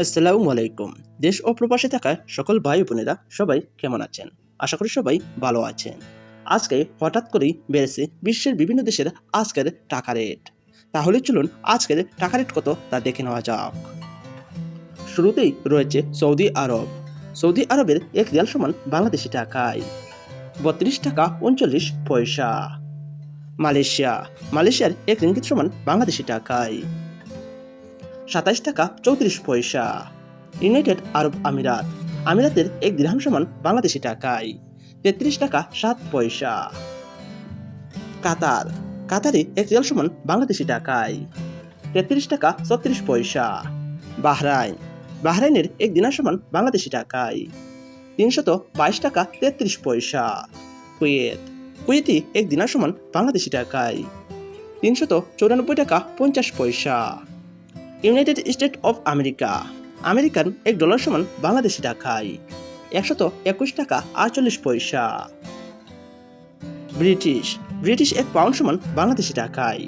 আসসালামু আলাইকুম। দেশ ও প্রবাসে থাকা সকল ভাই বোনেরা সবাই কেমন আছেন? আশা করি সবাই ভালো আছেন। আজকে হঠাৎ করেই বেড়েছে বিশ্বের বিভিন্ন দেশের আজকের টাকা রেট। তাহলে চলুন আজকের টাকা রেট কত তা দেখে নেওয়া যাক। শুরুতেই রয়েছে সৌদি আরব। সৌদি আরবের এক রিয়াল সমান বাংলাদেশি টাকায় 32 টাকা 39 পয়সা। মালয়েশিয়া। মালয়েশিয়ার এক রিঙ্গিত সমান বাংলাদেশি টাকায় 27 টাকা 34 পয়সা। ইউনাইটেড আরব আমিরাত। আমিরাতের এক দিরহাম সমান বাংলাদেশি টাকায় 33 টাকা 7 পয়সা। কাতার। কাতারে এক রিয়াল সমান বাংলাদেশি টাকায় 33 টাকা 36 পয়সা। বাহরাইন। বাহরাইনের এক দিনার সমান বাংলাদেশি টাকায় 322 টাকা 33 পয়সা। কুয়েত। কুয়েতি এক দিনার সমান বাংলাদেশি টাকায় 394 টাকা 50 পয়সা। United state of America. American এক ডলার সমান বাংলাদেশি টাকায় 121 টাকা 48 পয়সা। ব্রিটিশ। ব্রিটিশ এক পাউন্ড সমান বাংলাদেশি টাকায়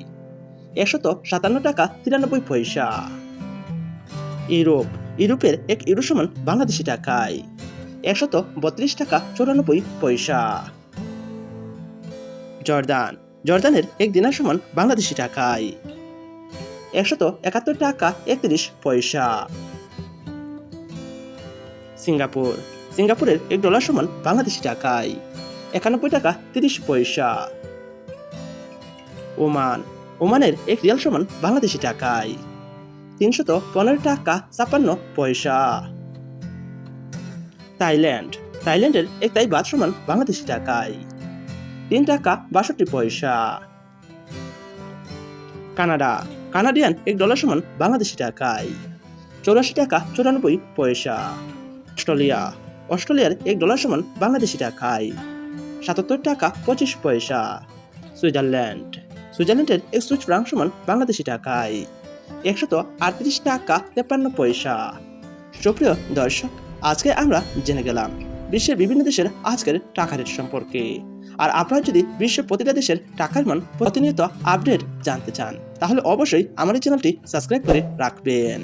157 টাকা 93 পয়সা। ইউরোপ। ইউরোপের এক ইউরো সমান বাংলাদেশি টাকায় 132 টাকা 94 পয়সা। জর্দান। জর্দানের এক দিনার সমান বাংলাদেশি টাকায় 171 টাকা 31 পয়সা। সিঙ্গাপুর। সিঙ্গাপুরের এক ডলার সমান বাংলাদেশি টাকায় 91 টাকা 30 পয়সা। ওমান। ওমানের এক রিয়াল সমান বাংলাদেশি টাকায় 315 টাকা 56 পয়সা। থাইল্যান্ড। থাইল্যান্ডের এক তাই বাদ সমান বাংলাদেশি টাকায় 3 টাকা 62 পয়সা। কানাডা। কানাডিয়ান এক ডলার সমান বাংলাদেশি টাকায় 84 টাকা 94 পয়সা। অস্ট্রেলিয়া। অস্ট্রেলিয়ার এক ডলার সমান বাংলাদেশি টাকায় 77 টাকা 25 পয়সা। সুইজারল্যান্ড। সুইজারল্যান্ডের এক সুইস ফ্রাঙ্ক সমান বাংলাদেশি টাকায় 138 টাকা 53 পয়সা। সুপ্রিয় দর্শক, আজকে আমরা জেনে গেলাম বিশ্বের বিভিন্ন দেশের আজকের টাকা রেট সম্পর্কে। আর আপনারা যদি বিশ্বের প্রতিটা দেশের টাকার মান প্রতিনিয়ত আপডেট জানতে চান, তাহলে অবশ্যই আমার এই চ্যানেলটি সাবস্ক্রাইব করে রাখবেন।